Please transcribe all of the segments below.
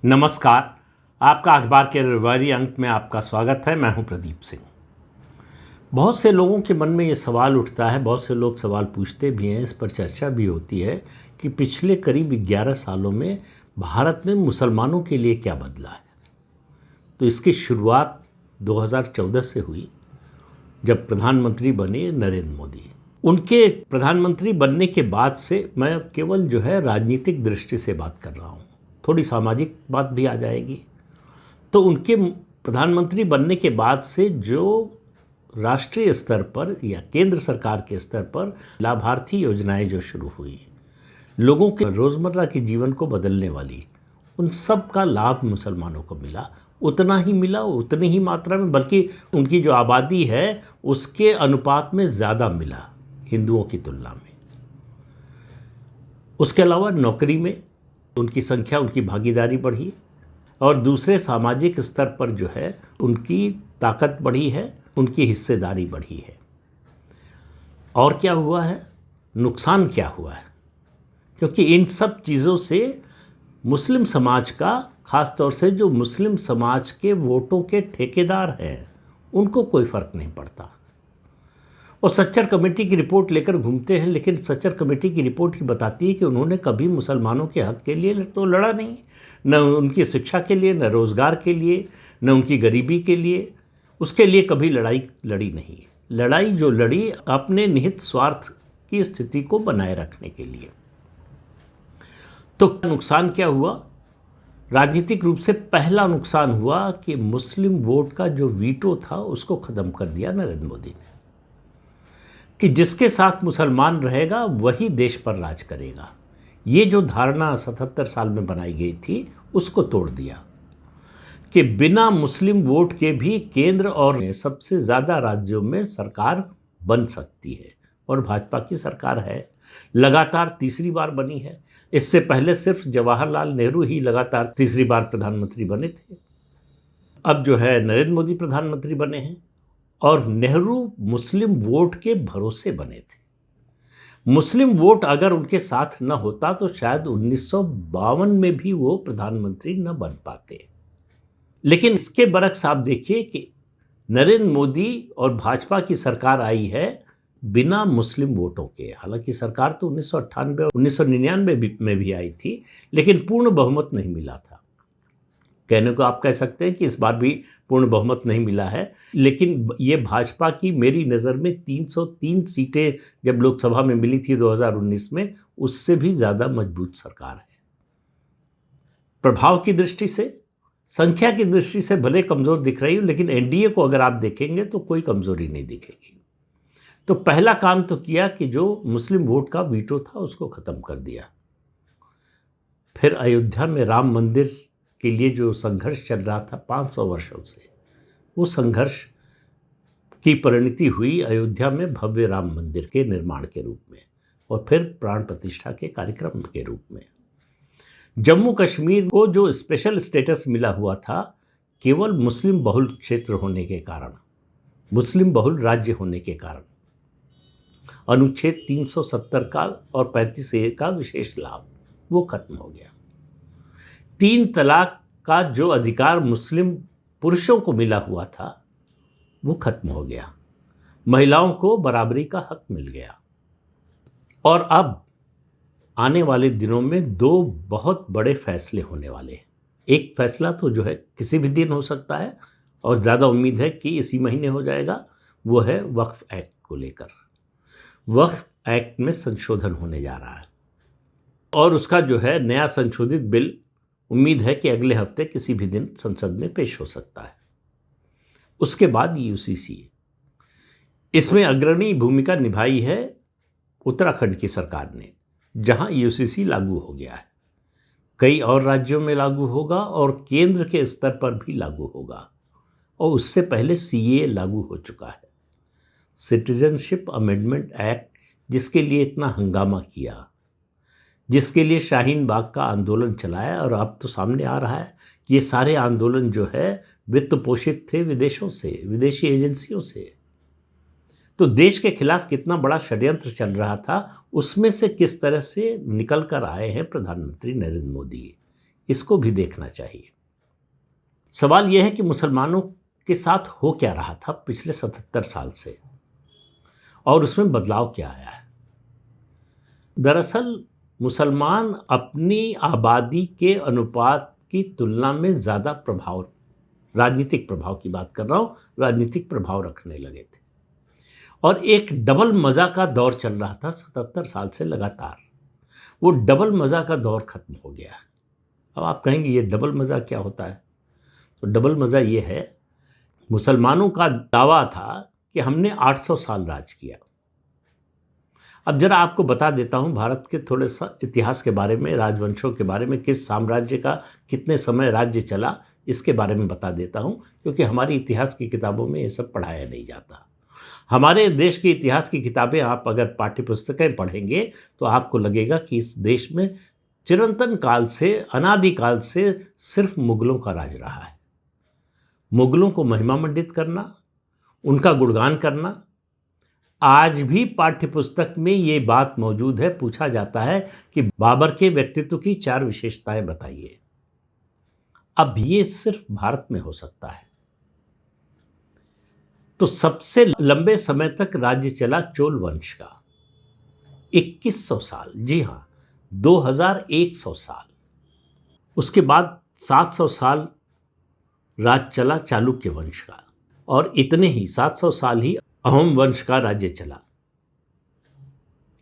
नमस्कार। आपका अखबार के रविवारी अंक में आपका स्वागत है। मैं हूं प्रदीप सिंह। बहुत से लोगों के मन में ये सवाल उठता है, बहुत से लोग सवाल पूछते भी हैं, इस पर चर्चा भी होती है कि पिछले करीब 11 सालों में भारत में मुसलमानों के लिए क्या बदला है। तो इसकी शुरुआत 2014 से हुई, जब प्रधानमंत्री बने नरेंद्र मोदी। उनके प्रधानमंत्री बनने के बाद से मैं केवल राजनीतिक दृष्टि से बात कर रहा हूँ, थोड़ी सामाजिक बात भी आ जाएगी। तो उनके प्रधानमंत्री बनने के बाद से जो राष्ट्रीय स्तर पर या केंद्र सरकार के स्तर पर लाभार्थी योजनाएं जो शुरू हुई, लोगों के रोज़मर्रा के जीवन को बदलने वाली, उन सब का लाभ मुसलमानों को मिला। उतना ही मिला, उतनी ही मात्रा में, बल्कि उनकी जो आबादी है उसके अनुपात में ज़्यादा मिला हिंदुओं की तुलना में। उसके अलावा नौकरी में उनकी संख्या, उनकी भागीदारी बढ़ी और दूसरे सामाजिक स्तर पर उनकी ताकत बढ़ी है, उनकी हिस्सेदारी बढ़ी है। और क्या हुआ है, नुकसान क्या हुआ है? क्योंकि इन सब चीज़ों से मुस्लिम समाज का, ख़ास तौर से जो मुस्लिम समाज के वोटों के ठेकेदार हैं, उनको कोई फ़र्क नहीं पड़ता। और सच्चर कमेटी की रिपोर्ट लेकर घूमते हैं, लेकिन सच्चर कमेटी की रिपोर्ट ही बताती है कि उन्होंने कभी मुसलमानों के हक़ के लिए तो लड़ा नहीं, न उनकी शिक्षा के लिए, न रोज़गार के लिए, न उनकी गरीबी के लिए, उसके लिए कभी लड़ाई लड़ी नहीं। लड़ाई जो लड़ी, अपने निहित स्वार्थ की स्थिति को बनाए रखने के लिए। तो नुकसान क्या हुआ? राजनीतिक रूप से पहला नुकसान हुआ कि मुस्लिम वोट का जो वीटो था उसको ख़त्म कर दिया नरेंद्र मोदी ने, कि जिसके साथ मुसलमान रहेगा वही देश पर राज करेगा। ये जो धारणा 77 साल में बनाई गई थी, उसको तोड़ दिया कि बिना मुस्लिम वोट के भी केंद्र और सबसे ज़्यादा राज्यों में सरकार बन सकती है। और भाजपा की सरकार है, लगातार तीसरी बार बनी है। इससे पहले सिर्फ जवाहरलाल नेहरू ही लगातार तीसरी बार प्रधानमंत्री बने थे। अब नरेंद्र मोदी प्रधानमंत्री बने हैं और नेहरू मुस्लिम वोट के भरोसे बने थे। मुस्लिम वोट अगर उनके साथ न होता तो शायद 1952 में भी वो प्रधानमंत्री न बन पाते। लेकिन इसके बरक्स आप देखिए कि नरेंद्र मोदी और भाजपा की सरकार आई है बिना मुस्लिम वोटों के। हालांकि सरकार तो 1998 और 1999 में भी आई थी, लेकिन पूर्ण बहुमत नहीं मिला था। कहने को आप कह सकते हैं कि इस बार भी पूर्ण बहुमत नहीं मिला है, लेकिन ये भाजपा की मेरी नज़र में 303 सीटें जब लोकसभा में मिली थी 2019 में, उससे भी ज़्यादा मजबूत सरकार है। प्रभाव की दृष्टि से, संख्या की दृष्टि से भले कमज़ोर दिख रही हो, लेकिन एनडीए को अगर आप देखेंगे तो कोई कमज़ोरी नहीं दिखेगी। तो पहला काम तो किया कि जो मुस्लिम वोट का वीटो था उसको ख़त्म कर दिया। फिर अयोध्या में राम मंदिर के लिए जो संघर्ष चल रहा था 500 वर्षों से, वो संघर्ष की परिणति हुई अयोध्या में भव्य राम मंदिर के निर्माण के रूप में और फिर प्राण प्रतिष्ठा के कार्यक्रम के रूप में। जम्मू कश्मीर को जो स्पेशल स्टेटस मिला हुआ था, केवल मुस्लिम बहुल क्षेत्र होने के कारण, मुस्लिम बहुल राज्य होने के कारण, अनुच्छेद 370 का और 35A का विशेष लाभ वो खत्म हो गया। 3 तलाक का जो अधिकार मुस्लिम पुरुषों को मिला हुआ था वो खत्म हो गया। महिलाओं को बराबरी का हक मिल गया। और अब आने वाले दिनों में 2 बहुत बड़े फैसले होने वाले हैं। एक फैसला तो किसी भी दिन हो सकता है और ज़्यादा उम्मीद है कि इसी महीने हो जाएगा, वो है वक्फ एक्ट को लेकर। वक्फ एक्ट में संशोधन होने जा रहा है और उसका नया संशोधित बिल उम्मीद है कि अगले हफ्ते किसी भी दिन संसद में पेश हो सकता है। उसके बाद यूसीसी, इसमें अग्रणी भूमिका निभाई है उत्तराखंड की सरकार ने, जहां यूसीसी लागू हो गया है। कई और राज्यों में लागू होगा और केंद्र के स्तर पर भी लागू होगा। और उससे पहले सीएए लागू हो चुका है, सिटीजनशिप अमेंडमेंट एक्ट, जिसके लिए इतना हंगामा किया, जिसके लिए शाहीन बाग का आंदोलन चलाया। और अब तो सामने आ रहा है कि ये सारे आंदोलन वित्त पोषित थे विदेशों से, विदेशी एजेंसियों से। तो देश के खिलाफ कितना बड़ा षड्यंत्र चल रहा था, उसमें से किस तरह से निकल कर आए हैं प्रधानमंत्री नरेंद्र मोदी। इसको भी देखना चाहिए। सवाल यह है कि मुसलमानों के साथ हो क्या रहा था पिछले 77 साल से और उसमें बदलाव क्या आया है। दरअसल मुसलमान अपनी आबादी के अनुपात की तुलना में ज़्यादा प्रभाव, राजनीतिक प्रभाव की बात कर रहा हूँ, राजनीतिक प्रभाव रखने लगे थे और एक डबल मज़ा का दौर चल रहा था 77 साल से लगातार। वो डबल मज़ा का दौर खत्म हो गया। अब आप कहेंगे ये डबल मज़ा क्या होता है? तो डबल मज़ा ये है, मुसलमानों का दावा था कि हमने 800 साल राज किया। अब जरा आपको बता देता हूँ भारत के थोड़े सा इतिहास के बारे में, राजवंशों के बारे में, किस साम्राज्य का कितने समय राज्य चला, इसके बारे में बता देता हूँ, क्योंकि हमारी इतिहास की किताबों में ये सब पढ़ाया नहीं जाता। हमारे देश के इतिहास की किताबें आप अगर पाठ्यपुस्तकें पढ़ेंगे तो आपको लगेगा कि इस देश में चिरंतन काल से, अनादिकाल से सिर्फ मुगलों का राज रहा है। मुगलों को महिमामंडित करना, उनका गुणगान करना, आज भी पाठ्यपुस्तक में ये बात मौजूद है। पूछा जाता है कि बाबर के व्यक्तित्व की 4 विशेषताएं बताइए। अब ये सिर्फ भारत में हो सकता है। तो सबसे लंबे समय तक राज्य चला चोल वंश का, 2100 साल, जी हाँ 2100 साल। उसके बाद 700 साल राज चला चालुक्य वंश का और इतने ही 700 साल ही अहोम वंश का राज्य चला।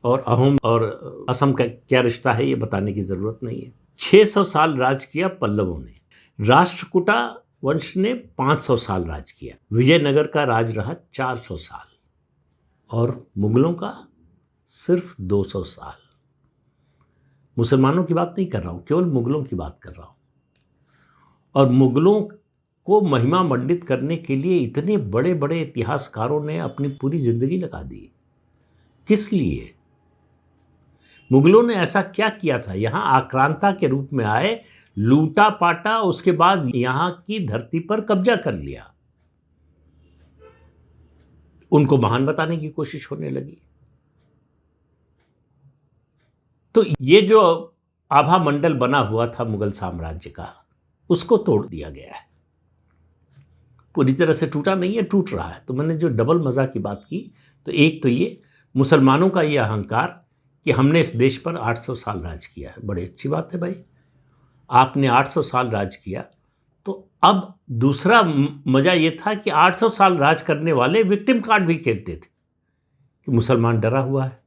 और अहोम और असम का क्या रिश्ता है ये बताने की जरूरत नहीं है। 600 साल राज किया पल्लवों ने। राष्ट्रकूटा वंश ने 500 साल राज किया। विजयनगर का राज रहा 400 साल और मुगलों का सिर्फ 200 साल। मुसलमानों की बात नहीं कर रहा हूं, केवल मुगलों की बात कर रहा हूं। और मुगलों को महिमा मंडित करने के लिए इतने बड़े बड़े इतिहासकारों ने अपनी पूरी जिंदगी लगा दी। किस लिए? मुगलों ने ऐसा क्या किया था? यहां आक्रांता के रूप में आए, लूटा पाटा, उसके बाद यहां की धरती पर कब्जा कर लिया। उनको महान बताने की कोशिश होने लगी। तो ये जो आभा मंडल बना हुआ था मुगल साम्राज्य का, उसको तोड़ दिया गया है। पूरी तरह से टूटा नहीं है, टूट रहा है। तो मैंने जो डबल मज़ा की बात की, तो एक तो ये मुसलमानों का ये अहंकार कि हमने इस देश पर 800 साल राज किया है। बड़ी अच्छी बात है भाई, आपने 800 साल राज किया। तो अब दूसरा मज़ा ये था कि 800 साल राज करने वाले विक्टिम कार्ड भी खेलते थे कि मुसलमान डरा हुआ है,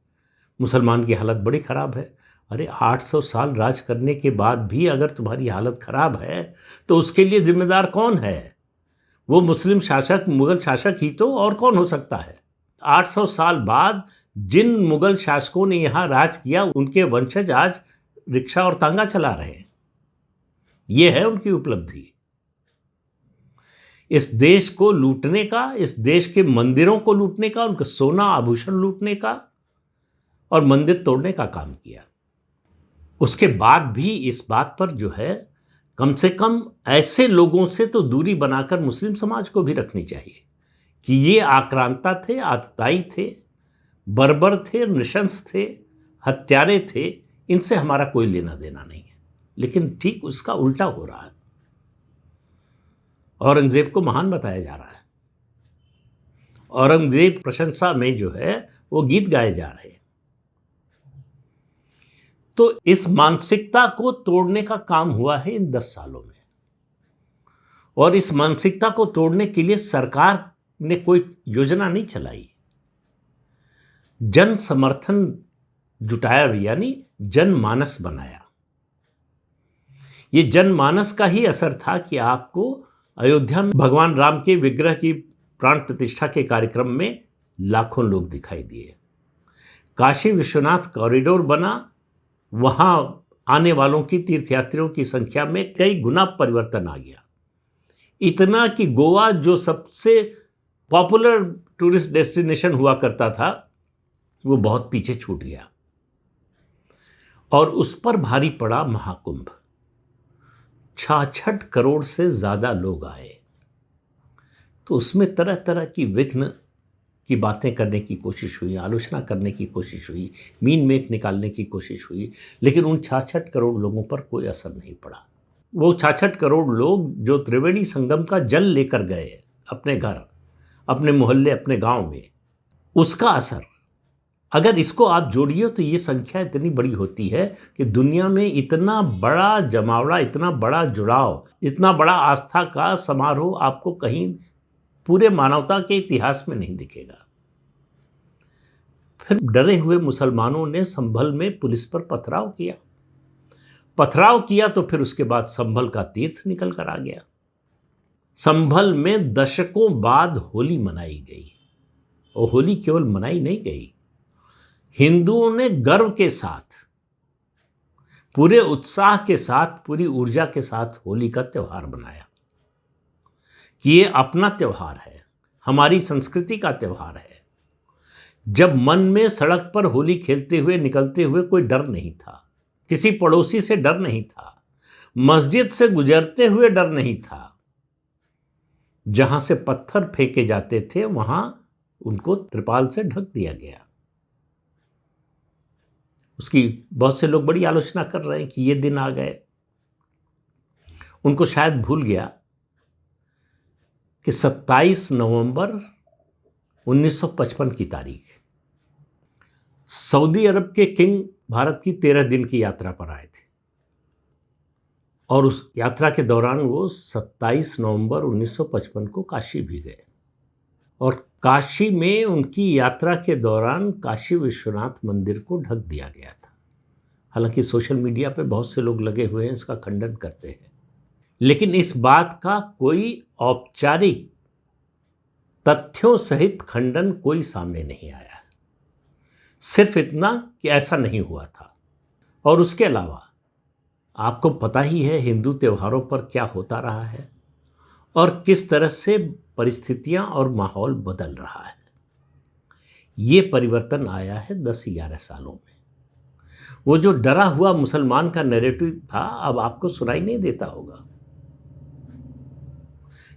मुसलमान की हालत बड़ी ख़राब है। अरे 800 साल राज करने के बाद भी अगर तुम्हारी हालत ख़राब है तो उसके लिए जिम्मेदार कौन है? वो मुस्लिम शासक, मुगल शासक ही तो, और कौन हो सकता है? 800 साल बाद जिन मुगल शासकों ने यहाँ राज किया उनके वंशज आज रिक्शा और तांगा चला रहे हैं। ये है उनकी उपलब्धि। इस देश को लूटने का, इस देश के मंदिरों को लूटने का, उनका सोना आभूषण लूटने का और मंदिर तोड़ने का काम किया। उसके बाद भी इस बात पर जो है, कम से कम ऐसे लोगों से तो दूरी बनाकर मुस्लिम समाज को भी रखनी चाहिए कि ये आक्रांता थे, आतताई थे, बर्बर थे, नृशंस थे, हत्यारे थे, इनसे हमारा कोई लेना देना नहीं है। लेकिन ठीक उसका उल्टा हो रहा है। औरंगजेब को महान बताया जा रहा है। औरंगजेब प्रशंसा में जो है वो गीत गाए जा रहे हैं। तो इस मानसिकता को तोड़ने का काम हुआ है इन 10 सालों में। और इस मानसिकता को तोड़ने के लिए सरकार ने कोई योजना नहीं चलाई, जन समर्थन जुटाया, यानी जनमानस बनाया। ये जनमानस का ही असर था कि आपको अयोध्या में भगवान राम के विग्रह की प्राण प्रतिष्ठा के कार्यक्रम में लाखों लोग दिखाई दिए। काशी विश्वनाथ कॉरिडोर बना, वहां आने वालों की, तीर्थयात्रियों की संख्या में कई गुना परिवर्तन आ गया। इतना कि गोवा जो सबसे पॉपुलर टूरिस्ट डेस्टिनेशन हुआ करता था, वो बहुत पीछे छूट गया। और उस पर भारी पड़ा महाकुंभ। 66 करोड़ से ज्यादा लोग आए। तो उसमें तरह तरह की विघ्न की बातें करने की कोशिश हुई, आलोचना करने की कोशिश हुई, मीन मेख निकालने की कोशिश हुई, लेकिन उन 66 करोड़ लोगों पर कोई असर नहीं पड़ा। वो 66 करोड़ लोग जो त्रिवेणी संगम का जल लेकर गए अपने घर, अपने मोहल्ले, अपने गांव में, उसका असर अगर इसको आप जोड़िए तो ये संख्या इतनी बड़ी होती है कि दुनिया में इतना बड़ा जमावड़ा, इतना बड़ा जुड़ाव, इतना बड़ा आस्था का समारोह आपको कहीं पूरे मानवता के इतिहास में नहीं दिखेगा। फिर डरे हुए मुसलमानों ने संभल में पुलिस पर पथराव किया तो फिर उसके बाद संभल का तीर्थ निकल कर आ गया। संभल में दशकों बाद होली मनाई गई, और होली केवल मनाई नहीं गई, हिंदुओं ने गर्व के साथ, पूरे उत्साह के साथ, पूरी ऊर्जा के साथ होली का त्यौहार मनाया कि ये अपना त्यौहार है, हमारी संस्कृति का त्यौहार है। जब मन में सड़क पर होली खेलते हुए निकलते हुए कोई डर नहीं था, किसी पड़ोसी से डर नहीं था, मस्जिद से गुजरते हुए डर नहीं था, जहां से पत्थर फेंके जाते थे वहां उनको त्रिपाल से ढक दिया गया। उसकी बहुत से लोग बड़ी आलोचना कर रहे हैं कि ये दिन आ गए। उनको शायद भूल गया कि 27 नवंबर 1955 की तारीख सऊदी अरब के किंग भारत की 13 दिन की यात्रा पर आए थे, और उस यात्रा के दौरान वो 27 नवंबर 1955 को काशी भी गए, और काशी में उनकी यात्रा के दौरान काशी विश्वनाथ मंदिर को ढक दिया गया था। हालांकि सोशल मीडिया पे बहुत से लोग लगे हुए हैं, इसका खंडन करते हैं, लेकिन इस बात का कोई औपचारिक तथ्यों सहित खंडन कोई सामने नहीं आया है। सिर्फ इतना कि ऐसा नहीं हुआ था। और उसके अलावा आपको पता ही है हिंदू त्योहारों पर क्या होता रहा है और किस तरह से परिस्थितियां और माहौल बदल रहा है। ये परिवर्तन आया है 10-11 सालों में। वो जो डरा हुआ मुसलमान का नैरेटिव था, अब आपको सुनाई नहीं देता होगा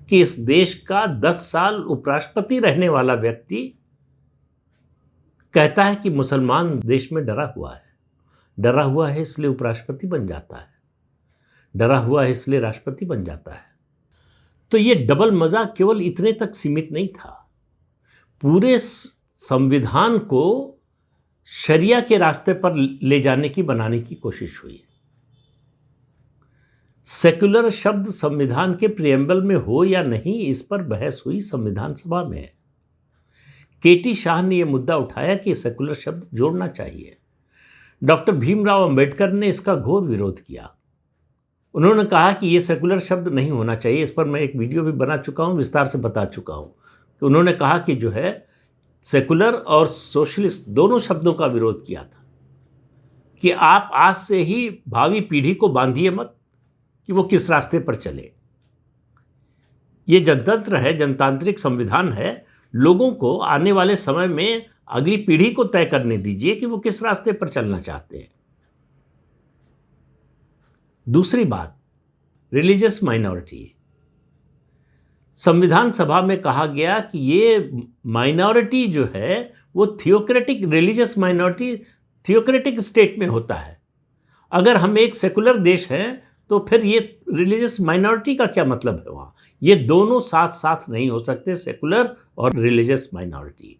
कि इस देश का 10 साल उपराष्ट्रपति रहने वाला व्यक्ति कहता है कि मुसलमान देश में डरा हुआ है इसलिए उपराष्ट्रपति बन जाता है, डरा हुआ है इसलिए राष्ट्रपति बन जाता है। तो ये डबल मजा केवल इतने तक सीमित नहीं था, पूरे संविधान को शरिया के रास्ते पर ले जाने की, बनाने की कोशिश हुई। सेक्युलर शब्द संविधान के प्रिएम्बल में हो या नहीं, इस पर बहस हुई संविधान सभा में। केटी शाह ने यह मुद्दा उठाया कि सेक्युलर शब्द जोड़ना चाहिए। डॉक्टर भीमराव अंबेडकर ने इसका घोर विरोध किया। उन्होंने कहा कि यह सेक्युलर शब्द नहीं होना चाहिए। इस पर मैं एक वीडियो भी बना चुका हूं, विस्तार से बता चुका हूं कि उन्होंने कहा कि जो है सेक्युलर और सोशलिस्ट दोनों शब्दों का विरोध किया था कि आप आज से ही भावी पीढ़ी को बांधिए मत कि वो किस रास्ते पर चले। ये जनतंत्र है, जनतांत्रिक संविधान है। लोगों को आने वाले समय में अगली पीढ़ी को तय करने दीजिए कि वो किस रास्ते पर चलना चाहते हैं। दूसरी बात, रिलीजियस माइनॉरिटी। संविधान सभा में कहा गया कि ये माइनॉरिटी जो है वो theocratic, religious minority theocratic state में होता है। अगर हम एक सेकुलर देश हैं तो फिर ये रिलीजियस माइनॉरिटी का क्या मतलब है वहाँ? ये दोनों साथ साथ नहीं हो सकते, सेकुलर और रिलीजियस माइनॉरिटी।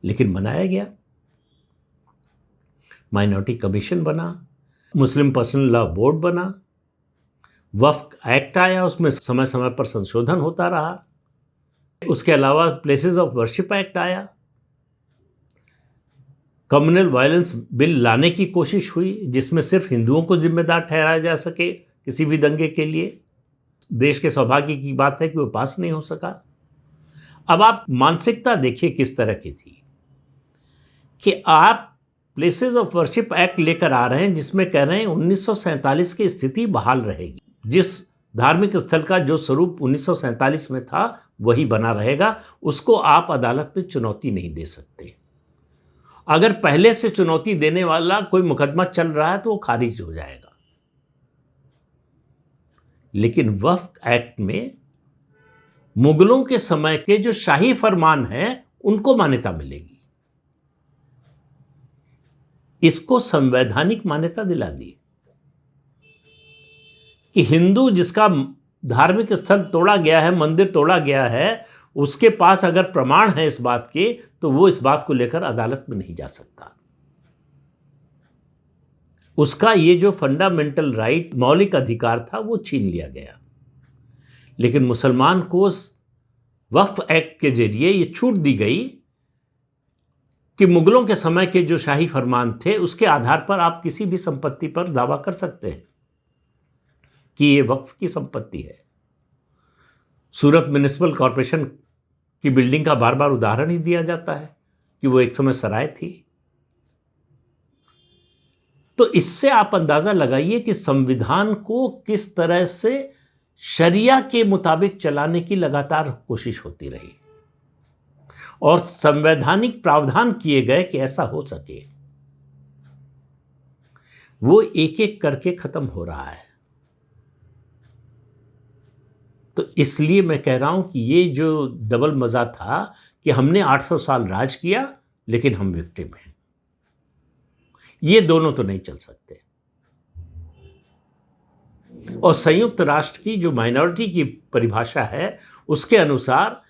लेकिन बनाया गया, माइनॉरिटी कमीशन बना, मुस्लिम पर्सनल लॉ बोर्ड बना, वक्फ एक्ट आया, उसमें समय समय पर संशोधन होता रहा। उसके अलावा प्लेसेस ऑफ वर्शिप एक्ट आया, कम्युनल वायलेंस बिल लाने की कोशिश हुई जिसमें सिर्फ हिंदुओं को जिम्मेदार ठहराया जा सके किसी भी दंगे के लिए। देश के सौभाग्य की बात है कि वो पास नहीं हो सका। अब आप मानसिकता देखिए किस तरह की थी कि आप प्लेसेस ऑफ वर्शिप एक्ट लेकर आ रहे हैं जिसमें कह रहे हैं 1947 की स्थिति बहाल रहेगी। जिस धार्मिक स्थल का जो स्वरूप 1947 में था वही बना रहेगा, उसको आप अदालत में चुनौती नहीं दे सकते। अगर पहले से चुनौती देने वाला कोई मुकदमा चल रहा है तो वो खारिज हो जाएगा। लेकिन वक्फ एक्ट में मुगलों के समय के जो शाही फरमान हैं उनको मान्यता मिलेगी। इसको संवैधानिक मान्यता दिला दी। कि हिंदू जिसका धार्मिक स्थल तोड़ा गया है, मंदिर तोड़ा गया है, उसके पास अगर प्रमाण है इस बात के, तो वो इस बात को लेकर अदालत में नहीं जा सकता। उसका ये जो फंडामेंटल राइट, मौलिक अधिकार था, वो छीन लिया गया। लेकिन मुसलमान को वक्फ एक्ट के जरिए ये छूट दी गई कि मुगलों के समय के जो शाही फरमान थे, उसके आधार पर आप किसी भी संपत्ति पर दावा कर सकते हैं कि ये वक्फ की संपत्ति है। सूरत म्युनिसिपल कॉरपोरेशन की बिल्डिंग का बार बार उदाहरण ही दिया जाता है कि वो एक समय सराय थी। तो इससे आप अंदाजा लगाइए कि संविधान को किस तरह से शरिया के मुताबिक चलाने की लगातार कोशिश होती रही और संवैधानिक प्रावधान किए गए कि ऐसा हो सके। वो एक एक करके खत्म हो रहा है। तो इसलिए मैं कह रहा हूं कि ये जो डबल मजा था कि हमने 800 साल राज किया लेकिन हम विक्टिम हैं, ये दोनों तो नहीं चल सकते। और संयुक्त राष्ट्र की जो माइनॉरिटी की परिभाषा है, उसके अनुसार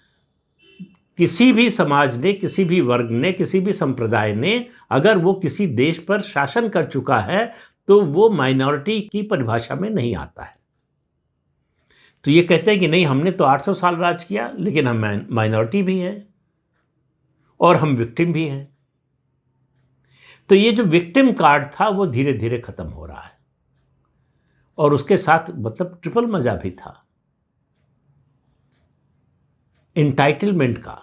किसी भी समाज ने, किसी भी वर्ग ने, किसी भी संप्रदाय ने अगर वो किसी देश पर शासन कर चुका है तो वो माइनॉरिटी की परिभाषा में नहीं आता है। तो ये कहते हैं कि नहीं, हमने तो 800 साल राज किया लेकिन हम माइनॉरिटी भी हैं और हम विक्टिम भी हैं। तो ये जो विक्टिम कार्ड था वो धीरे धीरे खत्म हो रहा है और उसके साथ मतलब ट्रिपल मजा भी था एंटाइटलमेंट का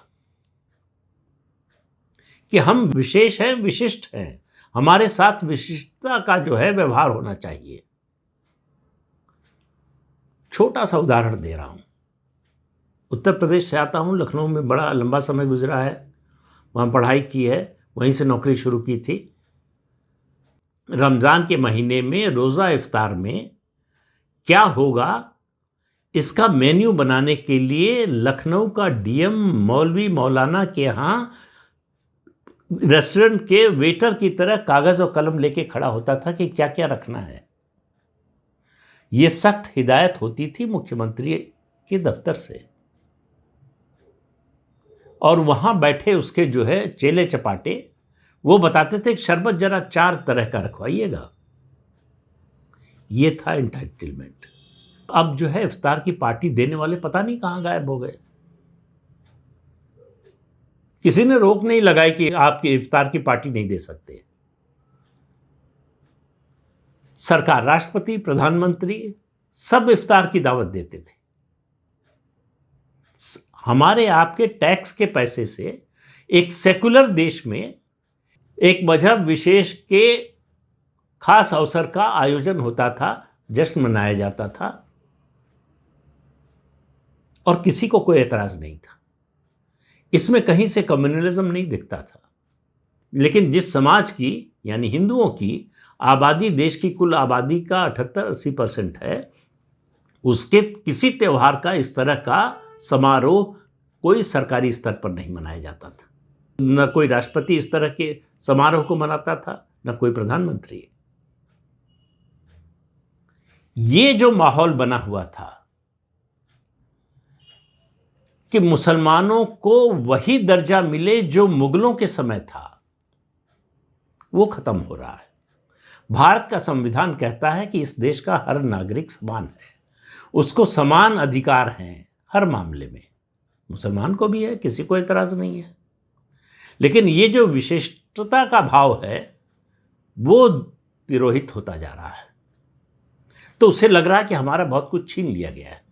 कि हम विशेष हैं, विशिष्ट हैं, हमारे साथ विशिष्टता का जो है व्यवहार होना चाहिए। छोटा सा उदाहरण दे रहा हूं। उत्तर प्रदेश से आता हूं, लखनऊ में बड़ा लंबा समय गुजरा है, वहां पढ़ाई की है, वहीं से नौकरी शुरू की थी। रमजान के महीने में रोजा इफ्तार में क्या होगा, इसका मेन्यू बनाने के लिए लखनऊ का डीएम मौलवी मौलाना के यहाँ रेस्टोरेंट के वेटर की तरह कागज और कलम लेके खड़ा होता था कि क्या क्या रखना है। यह सख्त हिदायत होती थी मुख्यमंत्री के दफ्तर से, और वहां बैठे उसके जो है चेले चपाटे वो बताते थे कि शरबत जरा 4 तरह का रखवाइएगा। ये था एंटाइटलमेंट। अब जो है इफ्तार की पार्टी देने वाले पता नहीं कहां गायब हो गए। किसी ने रोक नहीं लगाई कि आप इफ्तार की पार्टी नहीं दे सकते। सरकार, राष्ट्रपति, प्रधानमंत्री सब इफ्तार की दावत देते थे। हमारे आपके टैक्स के पैसे से एक सेकुलर देश में एक मजहब विशेष के खास अवसर का आयोजन होता था, जश्न मनाया जाता था और किसी को कोई एतराज नहीं था। इसमें कहीं से कम्युनलिज्म नहीं दिखता था। लेकिन जिस समाज की, यानी हिंदुओं की आबादी देश की कुल आबादी का 78-80% है, उसके किसी त्यौहार का इस तरह का समारोह कोई सरकारी स्तर पर नहीं मनाया जाता था। न कोई राष्ट्रपति इस तरह के समारोह को मनाता था, न कोई प्रधानमंत्री। ये जो माहौल बना हुआ था कि मुसलमानों को वही दर्जा मिले जो मुगलों के समय था, वो खत्म हो रहा है। भारत का संविधान कहता है कि इस देश का हर नागरिक समान है, उसको समान अधिकार हैं हर मामले में। मुसलमान को भी है, किसी को एतराज नहीं है। लेकिन ये जो विशिष्टता का भाव है वो तिरोहित होता जा रहा है। तो उसे लग रहा है कि हमारा बहुत कुछ छीन लिया गया है,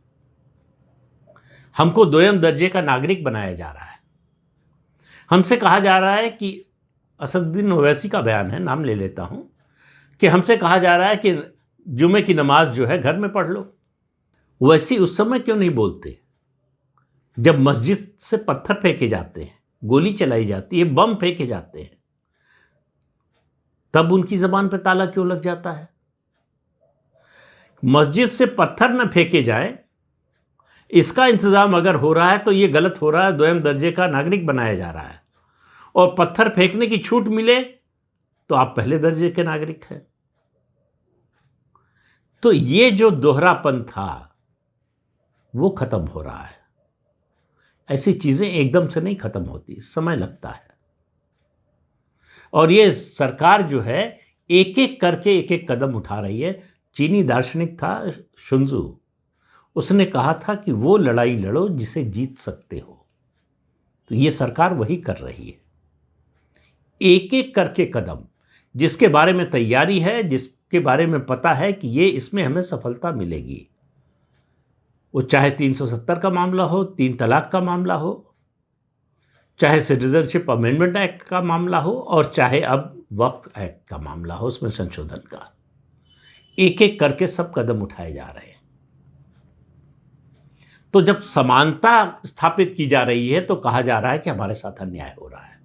हमको दोयम दर्जे का नागरिक बनाया जा रहा है। हमसे कहा जा रहा है कि, असदुद्दीन ओवैसी का बयान है, नाम ले लेता हूं, कि हमसे कहा जा रहा है कि जुमे की नमाज जो है घर में पढ़ लो। वैसी उस समय क्यों नहीं बोलते जब मस्जिद से पत्थर फेंके जाते हैं, गोली चलाई जाती है, बम फेंके जाते हैं, तब उनकी जबान पर ताला क्यों लग जाता है? मस्जिद से पत्थर न फेंके जाएं, इसका इंतजाम अगर हो रहा है तो यह गलत हो रहा है, दोयम दर्जे का नागरिक बनाया जा रहा है। और पत्थर फेंकने की छूट मिले तो आप पहले दर्जे के नागरिक हैं। तो ये जो दोहरापन था वो खत्म हो रहा है। ऐसी चीजें एकदम से नहीं खत्म होती, समय लगता है। और ये सरकार जो है एक एक करके एक एक कदम उठा रही है। चीनी दार्शनिक था शुन्जू, उसने कहा था कि वो लड़ाई लड़ो जिसे जीत सकते हो। तो ये सरकार वही कर रही है, एक एक करके कदम, जिसके बारे में तैयारी है, जिसके बारे में पता है कि ये इसमें हमें सफलता मिलेगी। वो चाहे 370 का मामला हो, 3 तलाक का मामला हो, चाहे सिटीजनशिप अमेंडमेंट एक्ट का मामला हो, और चाहे अब वक्फ एक्ट का मामला हो, उसमें संशोधन का, एक एक करके सब कदम उठाए जा रहे हैं। तो जब समानता स्थापित की जा रही है तो कहा जा रहा है कि हमारे साथ अन्याय हो रहा है।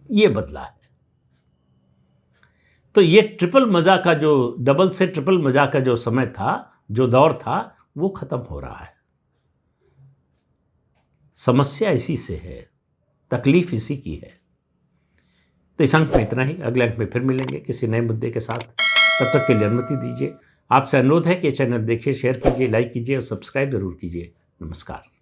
ये बदला है। तो ये ट्रिपल मजा का जो, डबल से ट्रिपल मजा का जो समय था, जो दौर था, वो खत्म हो रहा है। समस्या इसी से है, तकलीफ इसी की है। तो इस अंक में इतना ही। अगले अंक में फिर मिलेंगे किसी नए मुद्दे के साथ। तब तक के लिए अनुमति दीजिए। आपसे अनुरोध है कि चैनल देखिए, शेयर कीजिए, लाइक कीजिए और सब्सक्राइब जरूर कीजिए। नमस्कार।